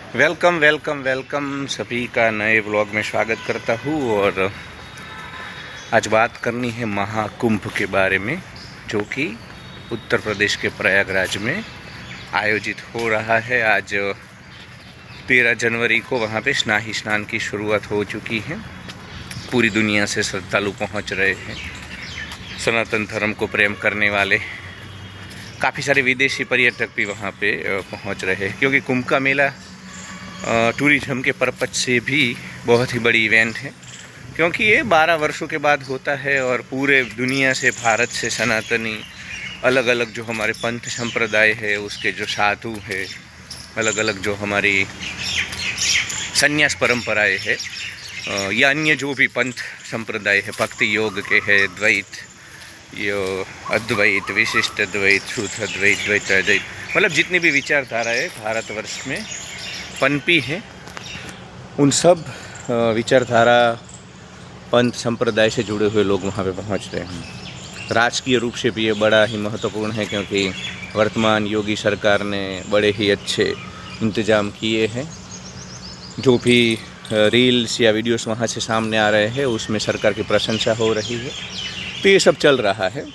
Welcome welcome welcome सभी का नए ब्लॉग में स्वागत करता हूँ। और आज बात करनी है महाकुंभ के बारे में, जो कि उत्तर प्रदेश के प्रयागराज में आयोजित हो रहा है। आज 13 जनवरी को वहाँ पे स्नाही स्नान की शुरुआत हो चुकी है। पूरी दुनिया से श्रद्धालु पहुँच रहे हैं। सनातन धर्म को प्रेम करने वाले काफ़ी सारे विदेशी पर्यटक भी वहाँ पे पहुँच रहे हैं, क्योंकि कुंभ का मेला टूरिज्म के पर्पज से भी बहुत ही बड़ी इवेंट है। क्योंकि ये 12 वर्षों के बाद होता है और पूरे दुनिया से, भारत से सनातनी अलग अलग जो हमारे पंथ संप्रदाय है, उसके जो साधु है, अलग अलग जो हमारी संन्यास परंपराएं है या अन्य जो भी पंथ संप्रदाय है, भक्ति योग के है, द्वैत, ये अद्वैत, विशिष्ट अद्वैत, शुद्ध अद्वैत, द्वैत अद्वैत, मतलब जितनी भी विचारधाराएं भारतवर्ष में पनपी है, उन सब विचारधारा पंथ संप्रदाय से जुड़े हुए लोग वहाँ पे पहुँच रहे हैं। राजकीय रूप से भी ये बड़ा ही महत्वपूर्ण है, क्योंकि वर्तमान योगी सरकार ने बड़े ही अच्छे इंतज़ाम किए हैं। जो भी रील्स या वीडियोस वहाँ से सामने आ रहे हैं, उसमें सरकार की प्रशंसा हो रही है। तो ये सब चल रहा है।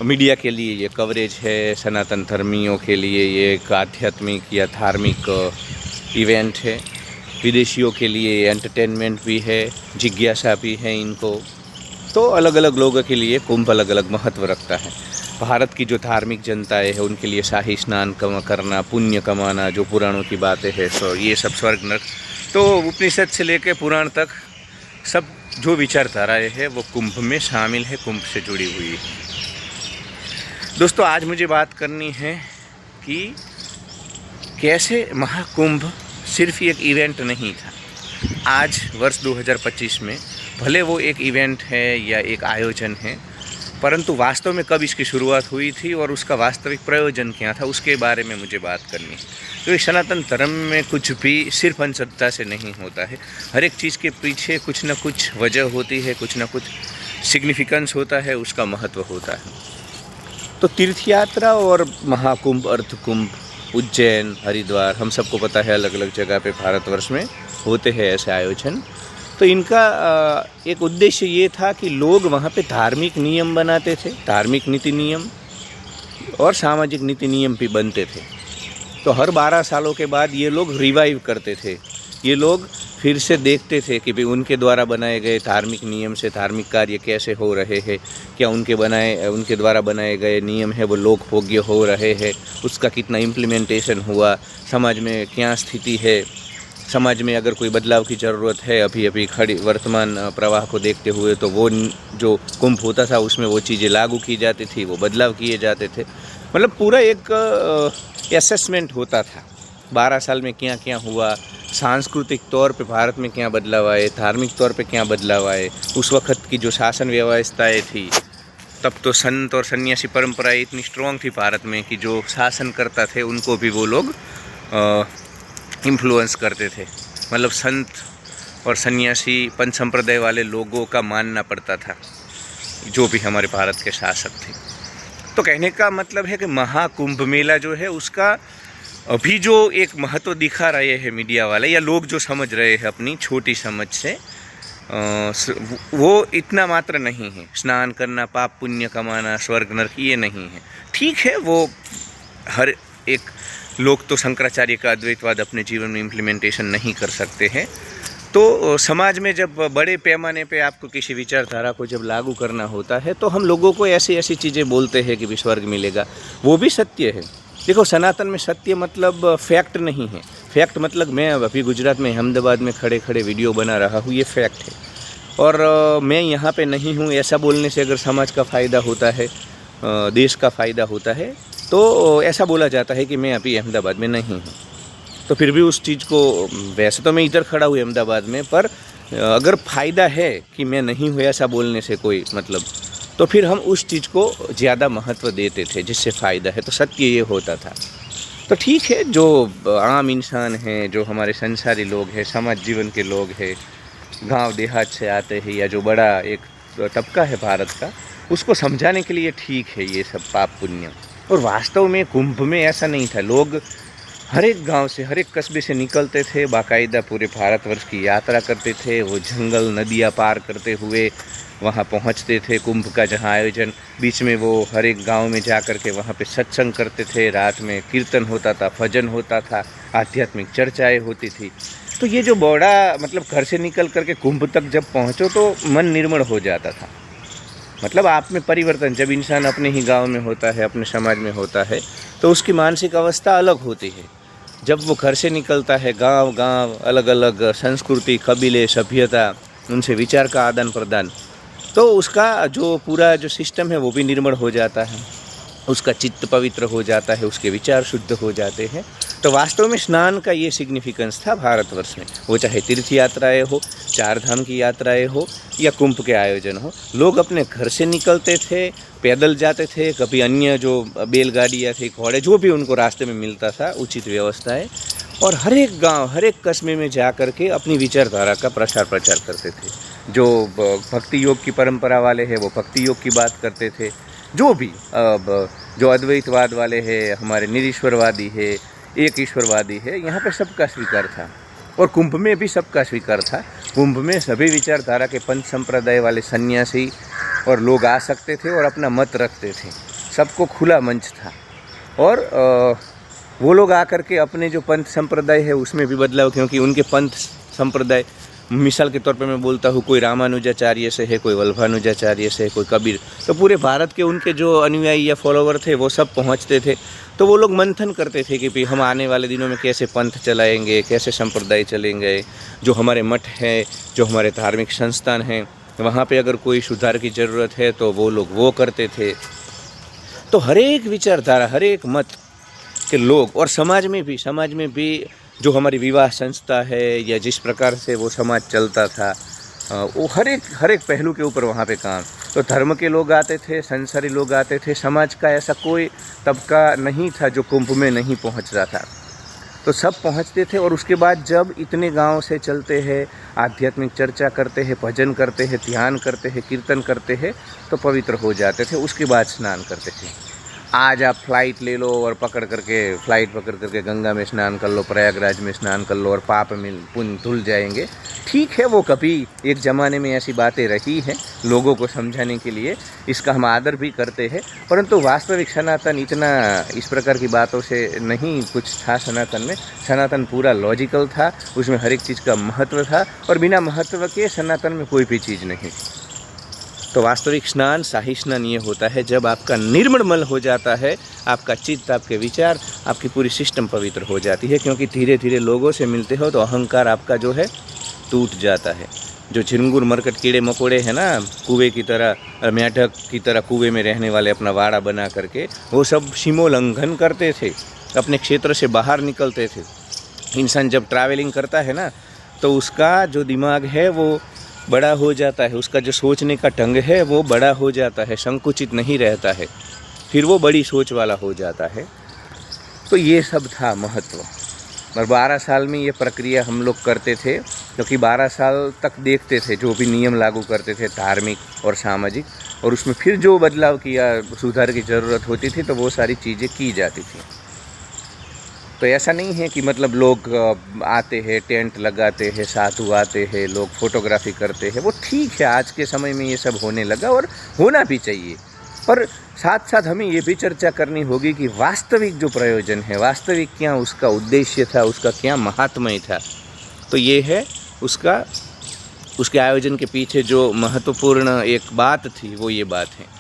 मीडिया के लिए ये कवरेज है, सनातन धर्मियों के लिए ये एक आध्यात्मिक या धार्मिक इवेंट है, विदेशियों के लिए एंटरटेनमेंट भी है, जिज्ञासा भी है इनको। तो अलग अलग लोगों के लिए कुंभ अलग अलग महत्व रखता है। भारत की जो धार्मिक जनताएं हैं, उनके लिए शाही स्नान करना, पुण्य कमाना, जो पुराणों की बातें हैं, सो ये सब स्वर्ग नरक, तो उपनिषद से लेकर पुराण तक सब जो विचारधाराएँ हैं वो कुंभ में शामिल है, कुंभ से जुड़ी हुई है। दोस्तों, आज मुझे बात करनी है कि कैसे महाकुंभ सिर्फ एक इवेंट नहीं था। आज वर्ष 2025 में भले वो एक इवेंट है या एक आयोजन है, परंतु वास्तव में कब इसकी शुरुआत हुई थी और उसका वास्तविक प्रयोजन क्या था, उसके बारे में मुझे बात करनी है। तो इस सनातन धर्म में कुछ भी सिर्फ अंधश्रद्धा से नहीं होता है। हर एक चीज़ के पीछे कुछ न कुछ वजह होती है, कुछ न कुछ सिग्निफिकेंस होता है, उसका महत्व होता है। तो तीर्थयात्रा और महाकुंभ, अर्धकुंभ, उज्जैन, हरिद्वार, हम सबको पता है अलग अलग जगह पे भारतवर्ष में होते हैं ऐसे आयोजन। तो इनका एक उद्देश्य ये था कि लोग वहाँ पे धार्मिक नियम बनाते थे, धार्मिक नीति नियम और सामाजिक नीति नियम भी बनते थे। तो हर 12 सालों के बाद ये लोग रिवाइव करते थे, ये लोग फिर से देखते थे कि भाई उनके द्वारा बनाए गए धार्मिक नियम से धार्मिक कार्य कैसे हो रहे हैं, क्या उनके द्वारा बनाए गए नियम है वो लोकभोग्य हो रहे हैं, उसका कितना इम्प्लीमेंटेशन हुआ, समाज में क्या स्थिति है, समाज में अगर कोई बदलाव की ज़रूरत है अभी अभी खड़ी वर्तमान प्रवाह को देखते हुए, तो वो जो कुंभ होता था उसमें वो चीज़ें लागू की जाती थी, वो बदलाव किए जाते थे। मतलब पूरा एक असेसमेंट होता था 12 साल में क्या क्या हुआ, सांस्कृतिक तौर पे भारत में क्या बदलाव आए, धार्मिक तौर पे क्या बदलाव आए, उस वक़्त की जो शासन व्यवस्थाएँ थी, तब तो संत और सन्यासी परंपराएं इतनी स्ट्रॉन्ग थी भारत में कि जो शासन करता थे उनको भी वो लोग इन्फ्लुएंस करते थे। मतलब संत और सन्यासी पंथ संप्रदाय वाले लोगों का मानना पड़ता था, जो भी हमारे भारत के शासक थे। तो कहने का मतलब है कि महाकुंभ मेला जो है उसका अभी जो एक महत्व दिखा रहे हैं मीडिया वाले या लोग जो समझ रहे हैं अपनी छोटी समझ से, वो इतना मात्र नहीं है। स्नान करना, पाप पुण्य कमाना, स्वर्ग नरक, ये नहीं है। ठीक है, वो हर एक लोग तो शंकराचार्य का अद्वैतवाद अपने जीवन में इम्प्लीमेंटेशन नहीं कर सकते हैं। तो समाज में जब बड़े पैमाने पे आपको किसी विचारधारा को जब लागू करना होता है, तो हम लोगों को ऐसी ऐसी चीज़ें बोलते हैं कि भी स्वर्ग मिलेगा, वो भी सत्य है। देखो, सनातन में सत्य मतलब फैक्ट नहीं है। फैक्ट मतलब मैं अभी गुजरात में अहमदाबाद में खड़े खड़े वीडियो बना रहा हूँ, ये फैक्ट है। और मैं यहाँ पे नहीं हूँ, ऐसा बोलने से अगर समाज का फ़ायदा होता है, देश का फ़ायदा होता है, तो ऐसा बोला जाता है कि मैं अभी अहमदाबाद में नहीं हूँ। तो फिर भी उस चीज़ को, वैसे तो मैं इधर खड़ा हूँ अहमदाबाद में, पर अगर फ़ायदा है कि मैं नहीं हूँ ऐसा बोलने से कोई मतलब, तो फिर हम उस चीज़ को ज़्यादा महत्व देते थे जिससे फ़ायदा है। तो सत्य ये होता था। तो ठीक है, जो आम इंसान हैं, जो हमारे संसारी लोग हैं, समाज जीवन के लोग हैं, गांव देहात से आते हैं, या जो बड़ा एक तबका है भारत का, उसको समझाने के लिए ठीक है ये सब पाप पुण्य। और वास्तव में कुंभ में ऐसा नहीं था। लोग हर एक गांव से, हर एक कस्बे से निकलते थे, बाकायदा पूरे भारतवर्ष की यात्रा करते थे। वो जंगल नदियाँ पार करते हुए वहाँ पहुँचते थे कुंभ का जहाँ आयोजन, बीच में वो हर एक गांव में जा कर के वहाँ पे सत्संग करते थे। रात में कीर्तन होता था, भजन होता था, आध्यात्मिक चर्चाएँ होती थी। तो ये जो बड़ा मतलब घर से निकल कर के कुंभ तक जब पहुँचो तो मन निर्मल हो जाता था। मतलब आप में परिवर्तन, जब इंसान अपने ही गांव में होता है, अपने समाज में होता है, तो उसकी मानसिक अवस्था अलग होती है। जब वो घर से निकलता है, गांव गांव, अलग अलग संस्कृति, कबीले, सभ्यता, उनसे विचार का आदान प्रदान, तो उसका जो पूरा जो सिस्टम है वो भी निर्मल हो जाता है, उसका चित्त पवित्र हो जाता है, उसके विचार शुद्ध हो जाते हैं। तो वास्तव में स्नान का ये सिग्निफिकेंस था भारतवर्ष में। वो चाहे तीर्थ यात्राएँ हो, चार धाम की यात्राएँ हो या कुंभ के आयोजन हो, लोग अपने घर से निकलते थे, पैदल जाते थे, कभी अन्य जो बैलगाड़ियाँ थी, घोड़े, जो भी उनको रास्ते में मिलता था, उचित व्यवस्थाएँ, और हर एक गांव, हर एक कस्बे में जा कर के अपनी विचारधारा का प्रचार करते थे। जो भक्ति योग की परंपरा वाले हैं वो भक्ति योग की बात करते थे, जो भी जो अद्वैतवाद वाले हैं, हमारे निरीश्वरवादी है, एक ईश्वरवादी है, यहाँ पे सबका स्वीकार था। और कुंभ में भी सबका स्वीकार था। कुंभ में सभी विचारधारा के पंथ संप्रदाय वाले सन्यासी और लोग आ सकते थे और अपना मत रखते थे। सबको खुला मंच था। और वो लोग आकर के अपने जो पंथ संप्रदाय है उसमें भी बदलाव, क्योंकि उनके पंथ संप्रदाय, मिसाल के तौर पे मैं बोलता हूँ, कोई रामानुजाचार्य से है, कोई वल्लभानुजाचार्य से है, कोई कबीर, तो पूरे भारत के उनके जो अनुयायी या फॉलोवर थे वो सब पहुँचते थे। तो वो लोग मंथन करते थे कि भाई हम आने वाले दिनों में कैसे पंथ चलाएंगे, कैसे संप्रदाय चलेंगे, जो हमारे मठ हैं, जो हमारे धार्मिक संस्थान हैं, वहाँ पे अगर कोई सुधार की ज़रूरत है तो वो लोग वो करते थे। तो हर एक विचारधारा, हर एक मत के लोग, और समाज में भी जो हमारी विवाह संस्था है या जिस प्रकार से वो समाज चलता था, वो हर एक पहलू के ऊपर वहाँ पे काम। तो धर्म के लोग आते थे, संसारी लोग आते थे, समाज का ऐसा कोई तबका नहीं था जो कुंभ में नहीं पहुँच रहा था। तो सब पहुँचते थे। और उसके बाद जब इतने गांव से चलते हैं, आध्यात्मिक चर्चा करते हैं, भजन करते हैं, ध्यान करते हैं, कीर्तन करते हैं, तो पवित्र हो जाते थे। उसके बाद स्नान करते थे। आज आप फ्लाइट ले लो और फ्लाइट पकड़ करके गंगा में स्नान कर लो, प्रयागराज में स्नान कर लो और पाप में पुण्य धुल जाएंगे। ठीक है, वो कभी एक ज़माने में ऐसी बातें रही हैं लोगों को समझाने के लिए, इसका हम आदर भी करते हैं, परंतु वास्तविक सनातन इतना इस प्रकार की बातों से नहीं कुछ था। सनातन में, सनातन पूरा लॉजिकल था, उसमें हर एक चीज़ का महत्व था, और बिना महत्व के सनातन में कोई भी चीज़ नहीं। तो वास्तविक स्नान, शाही स्नान ये होता है जब आपका निर्मल मन हो जाता है, आपका चित्त, आपके विचार, आपकी पूरी सिस्टम पवित्र हो जाती है। क्योंकि धीरे धीरे लोगों से मिलते हो तो अहंकार आपका जो है टूट जाता है। जो झिंगुर मरकट कीड़े मकोड़े हैं ना, कुएं की तरह, मेंढक की तरह कुएं में रहने वाले अपना वाड़ा बना करके, वो सब सीमोल्लंघन करते थे, अपने क्षेत्र से बाहर निकलते थे। इंसान जब ट्रैवलिंग करता है ना, तो उसका जो दिमाग है वो बड़ा हो जाता है, उसका जो सोचने का ढंग है वो बड़ा हो जाता है, संकुचित नहीं रहता है, फिर वो बड़ी सोच वाला हो जाता है। तो ये सब था महत्व। और 12 साल में ये प्रक्रिया हम लोग करते थे, क्योंकि 12 साल तक देखते थे जो भी नियम लागू करते थे धार्मिक और सामाजिक, और उसमें फिर जो बदलाव किया, सुधार की ज़रूरत होती थी, तो वो सारी चीज़ें की जाती थी। तो ऐसा नहीं है कि मतलब लोग आते हैं, टेंट लगाते हैं, साधु आते हैं, लोग फोटोग्राफी करते हैं, वो ठीक है, आज के समय में ये सब होने लगा और होना भी चाहिए। पर साथ साथ हमें ये भी चर्चा करनी होगी कि वास्तविक जो प्रयोजन है, वास्तविक क्या उसका उद्देश्य था, उसका क्या महात्म्य था। तो ये है उसके आयोजन के पीछे जो महत्वपूर्ण एक बात थी, वो ये बात है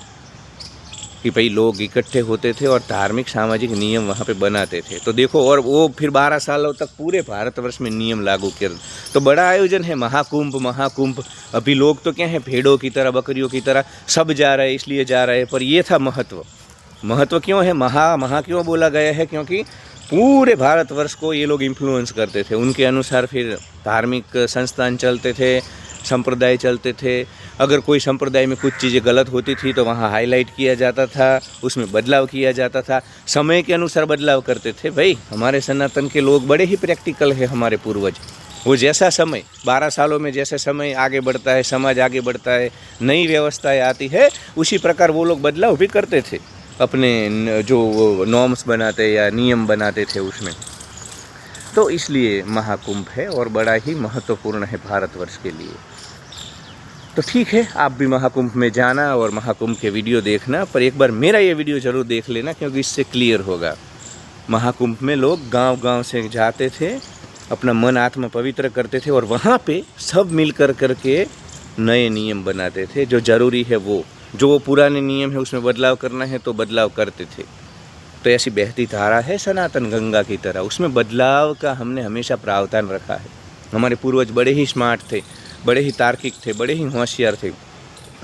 कि भाई लोग इकट्ठे होते थे और धार्मिक सामाजिक नियम वहाँ पे बनाते थे। तो देखो, और वो फिर 12 सालों तक पूरे भारतवर्ष में नियम लागू किए। तो बड़ा आयोजन है महाकुंभ। अभी लोग तो क्या है, भेड़ों की तरह, बकरियों की तरह सब जा रहे हैं, इसलिए जा रहे हैं, पर ये था महत्व क्यों है, महा क्यों बोला गया है, क्योंकि पूरे भारतवर्ष को ये लोग इन्फ्लुएंस करते थे। उनके अनुसार फिर धार्मिक संस्थान चलते थे, संप्रदाय चलते थे। अगर कोई संप्रदाय में कुछ चीज़ें गलत होती थी तो वहाँ हाईलाइट किया जाता था, उसमें बदलाव किया जाता था, समय के अनुसार बदलाव करते थे। भाई हमारे सनातन के लोग बड़े ही प्रैक्टिकल है, हमारे पूर्वज। वो जैसा समय 12 सालों में जैसा समय आगे बढ़ता है, समाज आगे बढ़ता है, नई व्यवस्थाएं आती है, उसी प्रकार वो लोग बदलाव भी करते थे, अपने जो नॉर्म्स बनाते या नियम बनाते थे उसमें। तो इसलिए महाकुंभ है और बड़ा ही महत्वपूर्ण है भारतवर्ष के लिए। तो ठीक है, आप भी महाकुंभ में जाना और महाकुंभ के वीडियो देखना, पर एक बार मेरा ये वीडियो ज़रूर देख लेना, क्योंकि इससे क्लियर होगा। महाकुंभ में लोग गांव-गांव से जाते थे, अपना मन आत्मा पवित्र करते थे और वहाँ पे सब मिल कर के नए नियम बनाते थे। जो ज़रूरी है वो पुराने नियम है उसमें बदलाव करना है तो बदलाव करते थे। तो ऐसी बहती धारा है सनातन गंगा की तरह, उसमें बदलाव का हमने हमेशा प्रावधान रखा है। हमारे पूर्वज बड़े ही स्मार्ट थे, बड़े ही तार्किक थे, बड़े ही होशियार थे।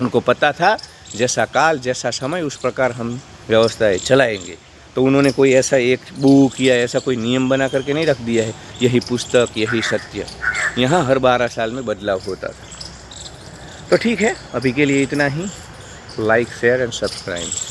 उनको पता था जैसा काल जैसा समय उस प्रकार हम व्यवस्थाएं चलाएंगे। तो उन्होंने कोई ऐसा एक बुक या ऐसा कोई नियम बना करके नहीं रख दिया है, यही पुस्तक यही सत्य। यहाँ हर 12 साल में बदलाव होता था। तो ठीक है, अभी के लिए इतना ही। Like share and subscribe.